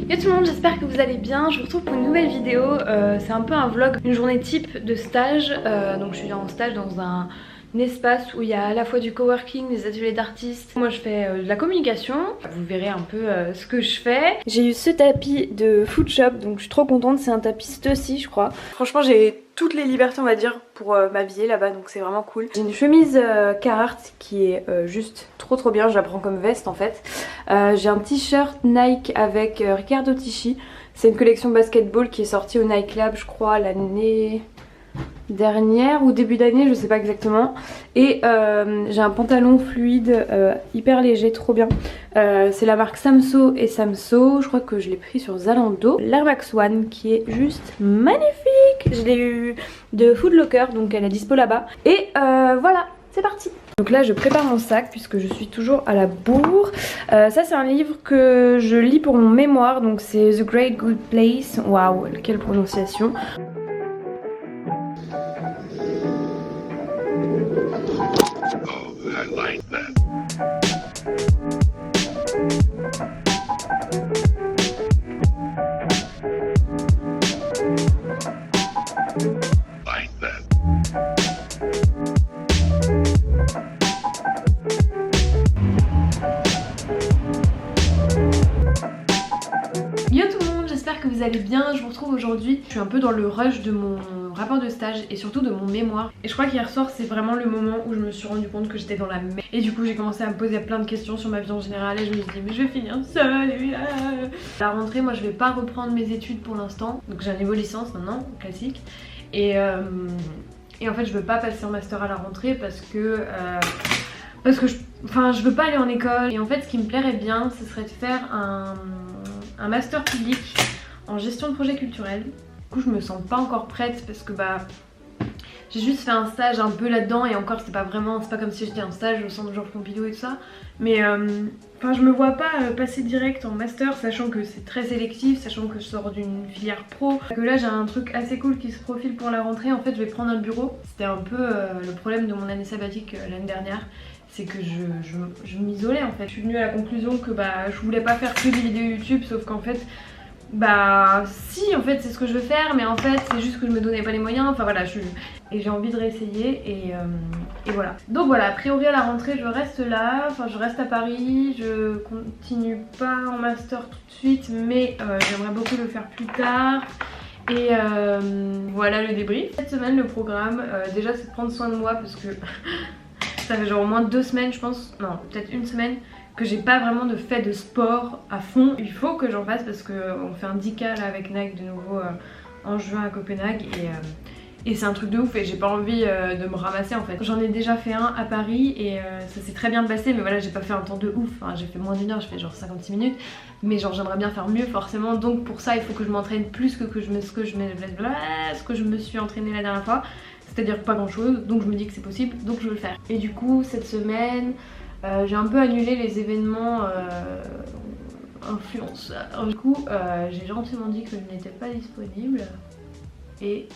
Yo tout le monde, j'espère que vous allez bien. Je vous retrouve pour une nouvelle vidéo. C'est un peu un vlog, une journée type de stage. Donc je suis en stage dans un espace où il y a à la fois du coworking, des ateliers d'artistes. Moi je fais de la communication. Vous verrez un peu ce que je fais. J'ai eu ce tapis de Food Shop, donc je suis trop contente. C'est un tapis Stussy je crois. Franchement j'ai toutes les libertés on va dire pour m'habiller là-bas, donc c'est vraiment cool. J'ai une chemise Carhartt qui est juste trop bien, je la prends comme veste en fait. J'ai un t-shirt Nike avec Riccardo Tisci. C'est une collection basketball qui est sortie au Nike Lab je crois l'année dernière ou début d'année, je sais pas exactement. Et j'ai un pantalon fluide hyper léger, trop bien. C'est la marque Samso et Samso, je crois que je l'ai pris sur Zalando. L'Air Max One qui est juste magnifique. Je l'ai eu de Food Locker, donc elle est dispo là-bas. Et voilà, c'est parti. Donc là je prépare mon sac puisque je suis toujours à la bourre. Ça c'est un livre que je lis pour mon mémoire, donc c'est The Great Good Place. Waouh, quelle prononciation. I like that. Like that. Yo tout le monde, j'espère que vous allez bien. Je vous retrouve aujourd'hui. Je suis un peu dans le rush de mon rapport de stage et surtout de mon mémoire. Et je crois qu'hier soir c'est vraiment le moment où je me suis rendu compte que j'étais dans la merde. Et du coup j'ai commencé à me poser plein de questions sur ma vie en général et je me suis dit mais je vais finir seule. Et à la rentrée moi je vais pas reprendre mes études pour l'instant. Donc j'ai un niveau licence maintenant, classique. Et en fait je veux pas passer en master à la rentrée parce que je veux pas aller en école. Et en fait ce qui me plairait bien ce serait de faire un master public en gestion de projet culturel. Du coup je me sens pas encore prête parce que j'ai juste fait un stage un peu là-dedans et encore c'est pas comme si j'étais en stage au centre Georges Pompidou et tout ça. Mais je me vois pas passer direct en master sachant que c'est très sélectif, sachant que je sors d'une filière pro. Que là j'ai un truc assez cool qui se profile pour la rentrée. En fait je vais prendre un bureau. C'était un peu le problème de mon année sabbatique l'année dernière. C'est que je m'isolais en fait. Je suis venue à la conclusion que je voulais pas faire que des vidéos YouTube, sauf qu'en fait si en fait c'est ce que je veux faire, mais en fait c'est juste que je me donnais pas les moyens. Enfin voilà, et j'ai envie de réessayer et voilà. Donc voilà, a priori à la rentrée je reste là, enfin je reste à Paris, je continue pas en master tout de suite, mais j'aimerais beaucoup le faire plus tard. Et voilà le débrief. Cette semaine le programme, déjà c'est de prendre soin de moi parce que ça fait genre au moins 2 semaines je pense, non peut-être une semaine que j'ai pas vraiment fait de sport à fond. Il faut que j'en fasse parce qu'on fait un 10K là avec Nike de nouveau en juin à Copenhague et c'est un truc de ouf et j'ai pas envie de me ramasser en fait. J'en ai déjà fait un à Paris et ça s'est très bien passé, mais voilà j'ai pas fait un temps de ouf, enfin, j'ai fait moins d'1 heure, j'ai fait genre 56 minutes, mais genre j'aimerais bien faire mieux forcément, donc pour ça il faut que je m'entraîne plus que ce que je me suis entraînée la dernière fois, c'est-à-dire pas grand chose, donc je me dis que c'est possible, donc je veux le faire. Et du coup cette semaine j'ai un peu annulé les événements influenceurs. Du coup j'ai gentiment dit que je n'étais pas disponible et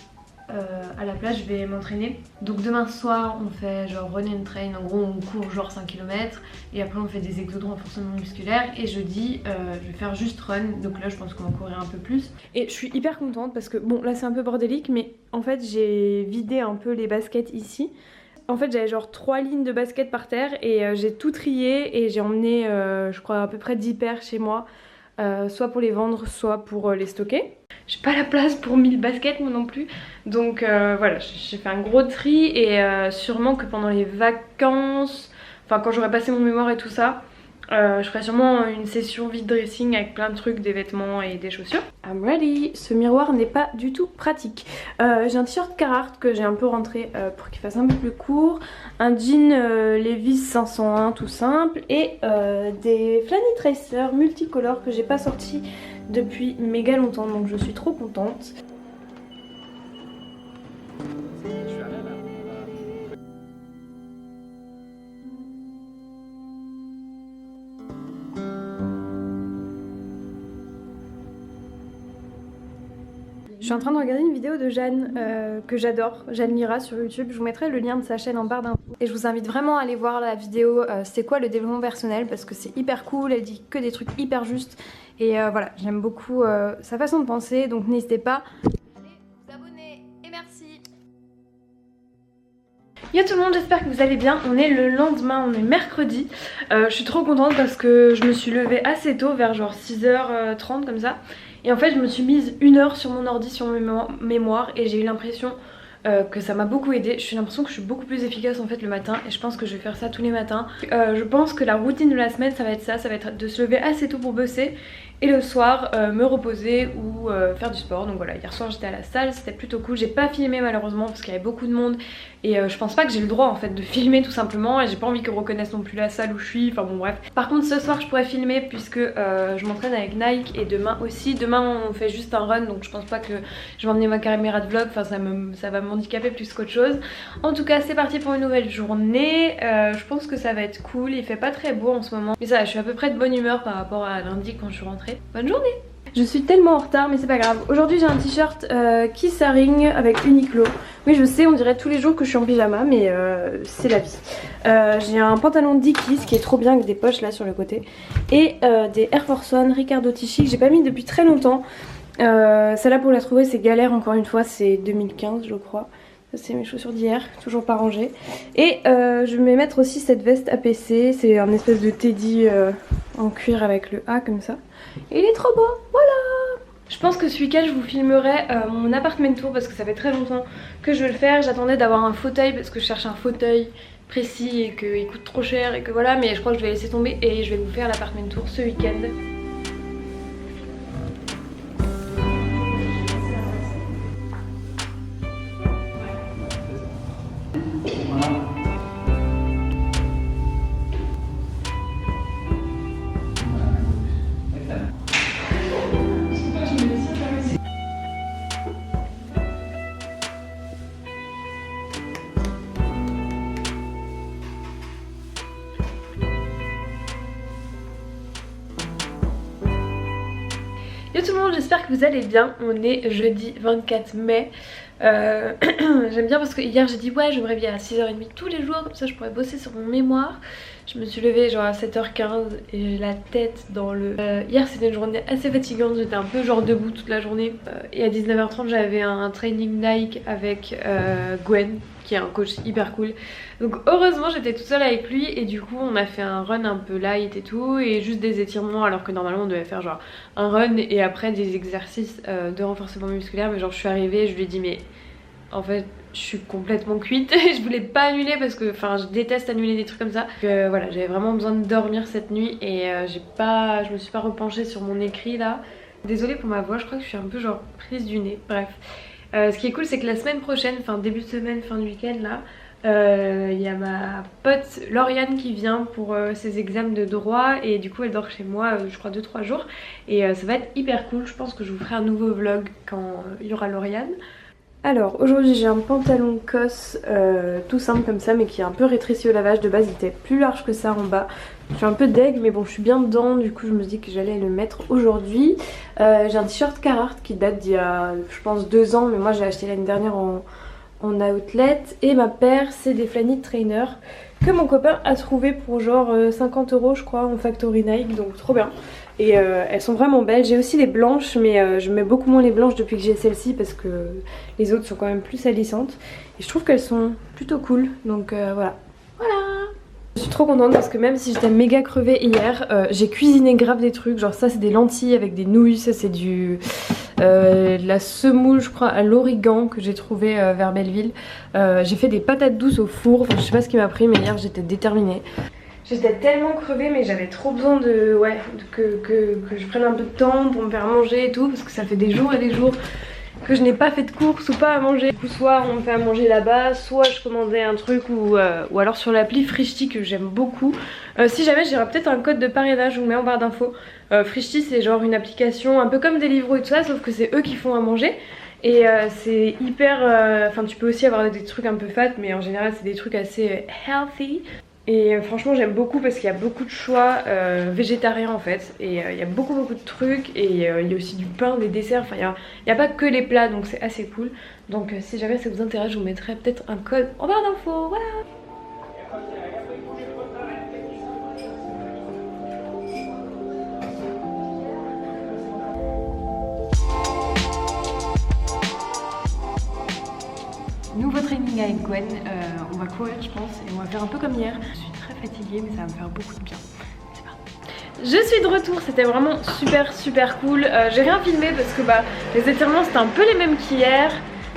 à la place je vais m'entraîner. Donc demain soir on fait genre run and train, en gros on court genre 5 km et après on fait des exos de renforcement musculaire. Et jeudi je vais faire juste run, donc là je pense qu'on va courir un peu plus. Et je suis hyper contente parce que bon là c'est un peu bordélique, mais en fait j'ai vidé un peu les baskets ici. En fait j'avais genre 3 lignes de baskets par terre et j'ai tout trié et j'ai emmené je crois à peu près 10 paires chez moi, soit pour les vendre soit pour les stocker. J'ai pas la place pour 1000 baskets moi non plus, donc voilà j'ai fait un gros tri et sûrement que pendant les vacances, enfin quand j'aurai passé mon mémoire et tout ça, je ferai sûrement une session vide dressing avec plein de trucs, des vêtements et des chaussures. I'm ready. Ce miroir n'est pas du tout pratique. J'ai un t-shirt Carhartt que j'ai un peu rentré pour qu'il fasse un peu plus court, un jean Levi's 501 tout simple et des Flâny Tracer multicolores que j'ai pas sorti depuis méga longtemps, donc je suis trop contente. Je suis en train de regarder une vidéo de Jeanne que j'adore, Jeanne Lira sur YouTube. Je vous mettrai le lien de sa chaîne en barre d'infos. et je vous invite vraiment à aller voir la vidéo c'est quoi le développement personnel, parce que c'est hyper cool, elle dit que des trucs hyper justes et voilà, j'aime beaucoup sa façon de penser, donc n'hésitez pas à aller vous abonner et merci. Yo tout le monde, j'espère que vous allez bien. On est le lendemain, on est mercredi. Je suis trop contente parce que je me suis levée assez tôt, vers genre 6h30 comme ça. Et en fait je me suis mise 1 heure sur mon ordi, sur mon mémoire, et j'ai eu l'impression que ça m'a beaucoup aidé. J'ai l'impression que je suis beaucoup plus efficace en fait le matin, et je pense que je vais faire ça tous les matins. Je pense que la routine de la semaine ça va être ça, va être de se lever assez tôt pour bosser et le soir me reposer ou faire du sport. Donc voilà, hier soir j'étais à la salle, c'était plutôt cool. J'ai pas filmé malheureusement parce qu'il y avait beaucoup de monde et je pense pas que j'ai le droit en fait de filmer tout simplement, et j'ai pas envie qu'on reconnaisse non plus la salle où je suis, enfin bon bref. Par contre ce soir je pourrais filmer puisque je m'entraîne avec Nike, et demain aussi. Demain on fait juste un run, donc je pense pas que je vais emmener ma caméra de vlog, enfin ça va m'handicaper plus qu'autre chose. En tout cas c'est parti pour une nouvelle journée. Je pense que ça va être cool, il fait pas très beau en ce moment, mais ça va, je suis à peu près de bonne humeur par rapport à lundi quand je suis rentrée. Bonne journée. Je suis tellement en retard mais c'est pas grave. Aujourd'hui j'ai un t-shirt Kiss Haring avec Uniqlo. Oui je sais, on dirait tous les jours que je suis en pyjama, mais c'est la vie. J'ai un pantalon Dickies qui est trop bien avec des poches là sur le côté, et des Air Force One Riccardo Tisci que j'ai pas mis depuis très longtemps. Celle-là pour la trouver c'est galère, encore une fois, c'est 2015 je crois. Ça c'est mes chaussures d'hier, toujours pas rangées. Et je vais mettre aussi cette veste APC, c'est un espèce de teddy en cuir avec le A comme ça. Et il est trop beau, voilà. Je pense que ce week-end je vous filmerai mon appartement tour parce que ça fait très longtemps que je veux le faire. J'attendais d'avoir un fauteuil parce que je cherche un fauteuil précis et qu'il coûte trop cher et que voilà, mais je crois que je vais laisser tomber et je vais vous faire l'appartement tour ce week-end. Yo tout le monde, j'espère que vous allez bien. On est jeudi 24 mai. J'aime bien parce que hier j'ai dit ouais je vais me réveiller à 6h30 tous les jours, comme ça je pourrais bosser sur mon mémoire. Je me suis levée genre à 7h15 et j'ai la tête dans le... Hier c'était une journée assez fatigante, j'étais un peu genre debout toute la journée. Et à 19h30 j'avais un training Nike avec Gwen, qui est un coach hyper cool. Donc heureusement j'étais toute seule avec lui, et du coup on a fait un run un peu light et tout, et juste des étirements, alors que normalement on devait faire genre un run et après des exercices de renforcement musculaire. Mais genre je suis arrivée et je lui ai dit mais en fait je suis complètement cuite et je voulais pas annuler parce que enfin je déteste annuler des trucs comme ça. Voilà, j'avais vraiment besoin de dormir cette nuit et je me suis pas repenchée sur mon écrit là. Désolée pour ma voix, je crois que je suis un peu genre prise du nez, bref. Ce qui est cool c'est que la semaine prochaine, enfin début de semaine, fin de week-end là, il y a ma pote Lauriane qui vient pour ses examens de droit, et du coup elle dort chez moi je crois 2-3 jours, et ça va être hyper cool. Je pense que je vous ferai un nouveau vlog quand il y aura Lauriane. Alors aujourd'hui j'ai un pantalon COS tout simple comme ça, mais qui est un peu rétréci au lavage. De base il était plus large que ça en bas. Je suis un peu deg mais bon je suis bien dedans, du coup je me suis dit que j'allais le mettre aujourd'hui. J'ai un t-shirt Carhartt qui date d'il y a je pense 2 ans, mais moi j'ai acheté l'année dernière en outlet. Et ma paire c'est des Flyknit Trainer que mon copain a trouvé pour genre 50 € je crois en factory Nike, donc trop bien. Et elles sont vraiment belles. J'ai aussi les blanches, mais je mets beaucoup moins les blanches depuis que j'ai celle-ci parce que les autres sont quand même plus salissantes. Et je trouve qu'elles sont plutôt cool, donc voilà. Voilà. Je suis trop contente parce que même si j'étais méga crevée hier, j'ai cuisiné grave des trucs. Genre ça c'est des lentilles avec des nouilles, ça c'est du... de la semoule je crois à l'origan que j'ai trouvé vers Belleville. J'ai fait des patates douces au four, enfin, je sais pas ce qui m'a pris mais hier j'étais déterminée. J'étais tellement crevée mais j'avais trop besoin de... ouais, que je prenne un peu de temps pour me faire manger et tout, parce que ça fait des jours et des jours que je n'ai pas fait de course ou pas à manger. Du coup soit on me fait à manger là-bas, soit je commandais un truc ou alors sur l'appli Frishti que j'aime beaucoup. Si jamais j'aurai peut-être un code de parrainage, je vous le mets en barre d'infos. Frishti c'est genre une application un peu comme Deliveroo et tout ça, sauf que c'est eux qui font à manger. Et c'est hyper... enfin tu peux aussi avoir des trucs un peu fat, mais en général c'est des trucs assez healthy. Et franchement j'aime beaucoup parce qu'il y a beaucoup de choix végétariens en fait. Et il y a beaucoup de trucs. Et il y a aussi du pain, des desserts. Enfin il n'y a pas que les plats, donc c'est assez cool. Donc si jamais ça vous intéresse, je vous mettrai peut-être un code en barre d'infos. Voilà. Nouveau training avec Gwen, on va courir je pense et on va faire un peu comme hier. Je suis très fatiguée mais ça va me faire beaucoup de bien. Je suis de retour, c'était vraiment super cool. J'ai rien filmé parce que les étirements c'était un peu les mêmes qu'hier.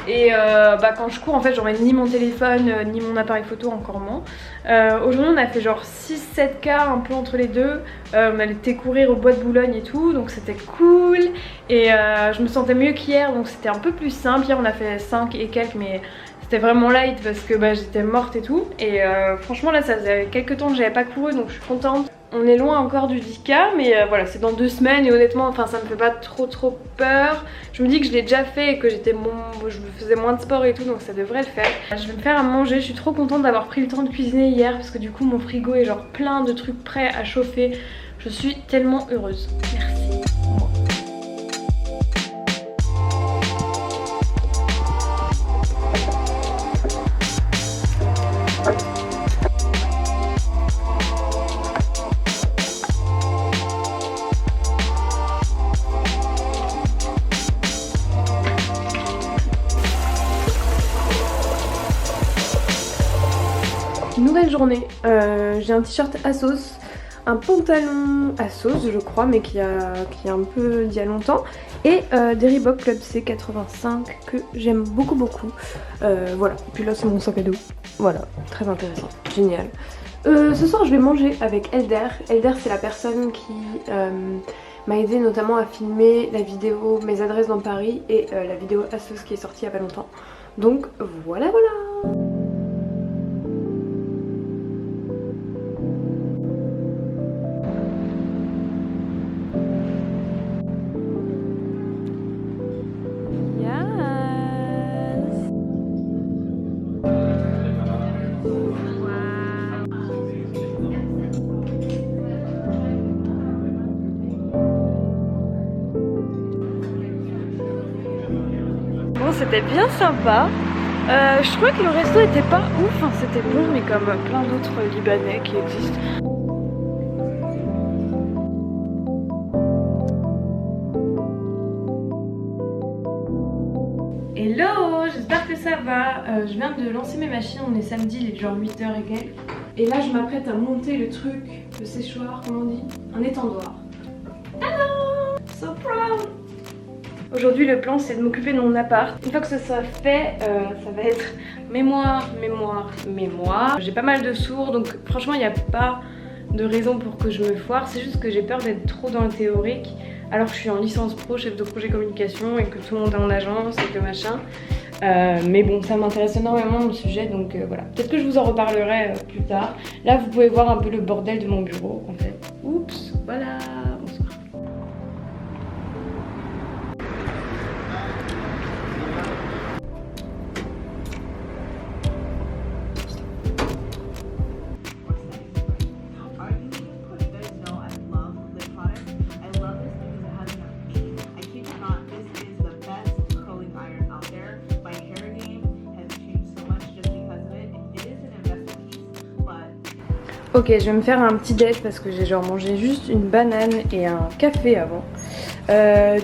Et quand je cours en fait j'emmène ni mon téléphone ni mon appareil photo, encore moins. Aujourd'hui on a fait genre 6-7K un peu entre les deux. On allait été courir au bois de Boulogne et tout, donc c'était cool. Et je me sentais mieux qu'hier, donc c'était un peu plus simple. Hier on a fait 5 et quelques mais c'était vraiment light parce que j'étais morte et tout. Et franchement là ça faisait quelques temps que j'avais pas couru, donc je suis contente. On est loin encore du 10K mais voilà, c'est dans 2 semaines et honnêtement ça me fait pas trop peur. Je me dis que je l'ai déjà fait et que je faisais moins de sport et tout, donc ça devrait le faire. Je vais me faire à manger, je suis trop contente d'avoir pris le temps de cuisiner hier parce que du coup mon frigo est genre plein de trucs prêts à chauffer. Je suis tellement heureuse. Merci. Nouvelle journée, j'ai un t-shirt Asos, un pantalon Asos je crois mais qui a un peu d'il y a longtemps et des Reebok Club C85 que j'aime beaucoup. Voilà, et puis là c'est mon sac à dos, voilà, très intéressant, génial. Ce soir je vais manger avec Elder. Elder c'est la personne qui m'a aidé notamment à filmer la vidéo Mes adresses dans Paris et la vidéo Asos qui est sortie il y a pas longtemps. Donc voilà. Bon, c'était bien sympa. Je trouvais que le resto était pas ouf, hein, c'était bon mais comme plein d'autres Libanais qui existent. Hello, j'espère que ça va. Je viens de lancer mes machines, on est samedi, il est genre 8h et quelques. Et là je m'apprête à monter le truc, le séchoir, comment on dit, un étendoir. Hello, so proud. Aujourd'hui le plan c'est de m'occuper de mon appart. Une fois que ce sera fait, ça va être mémoire. J'ai pas mal de sourds donc franchement il n'y a pas de raison pour que je me foire. C'est juste que j'ai peur d'être trop dans le théorique alors que je suis en licence pro, chef de projet communication et que tout le monde est en agence et que machin. Mais bon, ça m'intéresse énormément le sujet donc voilà. Peut-être que je vous en reparlerai plus tard. Là vous pouvez voir un peu le bordel de mon bureau en fait. Oups, voilà, bonsoir. Ok, je vais me faire un petit déj parce que j'ai genre mangé juste une banane et un café avant.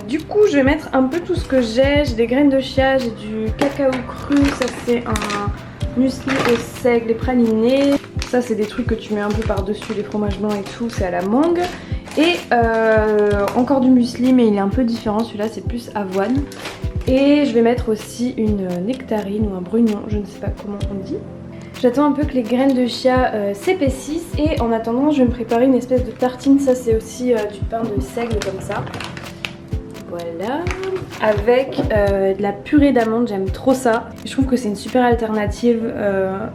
Du coup, je vais mettre un peu tout ce que j'ai. J'ai des graines de chia, j'ai du cacao cru, ça c'est un muesli au seigle, les pralinés. Ça c'est des trucs que tu mets un peu par-dessus les fromages blancs et tout, c'est à la mangue. Et encore du muesli mais il est un peu différent, celui-là c'est plus avoine. Et je vais mettre aussi une nectarine ou un brugnon, je ne sais pas comment on dit. J'attends un peu que les graines de chia s'épaississent et en attendant je vais me préparer une espèce de tartine. Ça c'est aussi du pain de seigle comme ça. Voilà. Avec de la purée d'amandes, j'aime trop ça. Je trouve que c'est une super alternative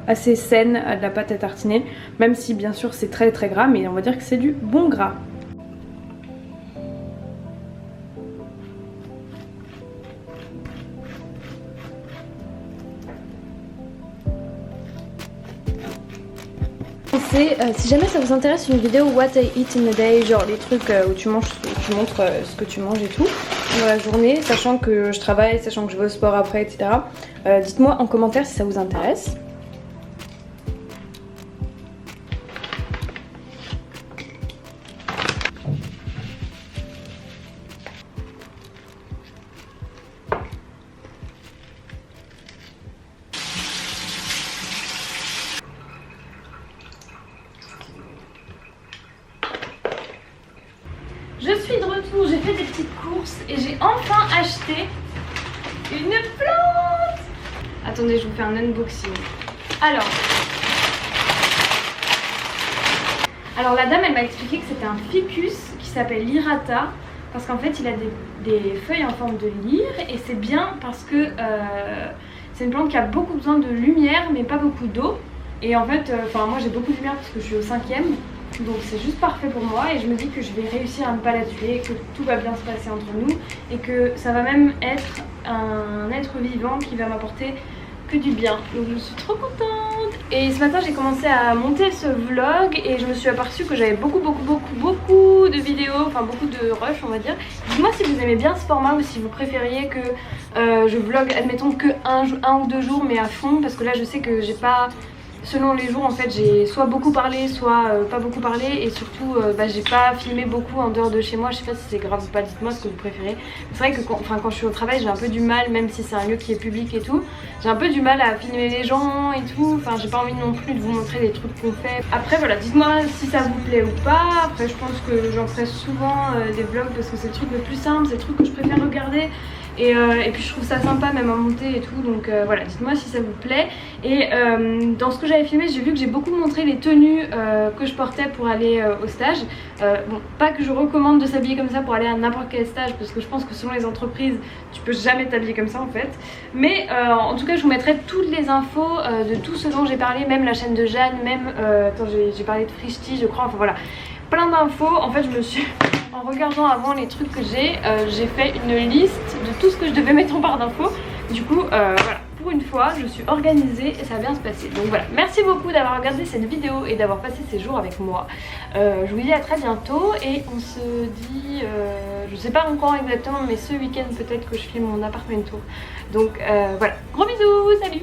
assez saine à de la pâte à tartiner. Même si bien sûr c'est très gras, mais on va dire que c'est du bon gras. Si jamais ça vous intéresse une vidéo What I Eat in a Day, genre les trucs où tu montres ce que tu manges et tout dans la journée, sachant que je travaille, sachant que je vais au sport après, etc. Dites-moi en commentaire si ça vous intéresse. Je suis de retour, j'ai fait des petites courses et j'ai enfin acheté une plante. Attendez, je vous fais un unboxing. Alors la dame elle m'a expliqué que c'était un ficus qui s'appelle l'irata parce qu'en fait il a des feuilles en forme de lyre et c'est bien parce que c'est une plante qui a beaucoup besoin de lumière mais pas beaucoup d'eau. Et en fait, moi j'ai beaucoup de lumière parce que je suis au 5e, donc c'est juste parfait pour moi et je me dis que je vais réussir à ne pas la tuer, que tout va bien se passer entre nous et que ça va même être un être vivant qui va m'apporter que du bien. Donc je suis trop contente. Et ce matin j'ai commencé à monter ce vlog et je me suis aperçue que j'avais beaucoup de vidéos, enfin beaucoup de rush on va dire. Dites-moi si vous aimez bien ce format ou si vous préfériez que je vlog admettons que un ou deux jours mais à fond, parce que là je sais que j'ai pas... Selon les jours en fait j'ai soit beaucoup parlé soit pas beaucoup parlé et surtout j'ai pas filmé beaucoup en dehors de chez moi. Je sais pas si c'est grave ou pas, dites-moi ce que vous préférez. C'est vrai que quand je suis au travail j'ai un peu du mal, même si c'est un lieu qui est public et tout, j'ai un peu du mal à filmer les gens et tout, enfin j'ai pas envie non plus de vous montrer des trucs qu'on fait. Après voilà, dites-moi si ça vous plaît ou pas. Après je pense que j'en ferai souvent des vlogs parce que c'est le truc le plus simple, c'est le truc que je préfère regarder. Et puis je trouve ça sympa même à monter et tout, donc voilà, dites-moi si ça vous plaît. Et dans ce que j'avais filmé, j'ai vu que j'ai beaucoup montré les tenues que je portais pour aller au stage. Bon, pas que je recommande de s'habiller comme ça pour aller à n'importe quel stage, parce que je pense que selon les entreprises, tu peux jamais t'habiller comme ça en fait. Mais en tout cas, je vous mettrai toutes les infos de tout ce dont j'ai parlé, même la chaîne de Jeanne, même, attends, j'ai parlé de Frishti je crois, enfin voilà. Plein d'infos, en fait je me suis... En regardant avant les trucs que j'ai fait une liste de tout ce que je devais mettre en barre d'infos. Du coup, voilà, pour une fois, je suis organisée et ça va bien se passer. Donc voilà, merci beaucoup d'avoir regardé cette vidéo et d'avoir passé ces jours avec moi. Je vous dis à très bientôt et on se dit, je sais pas encore exactement, mais ce week-end peut-être que je filme mon appartement tour. Donc voilà, gros bisous, salut!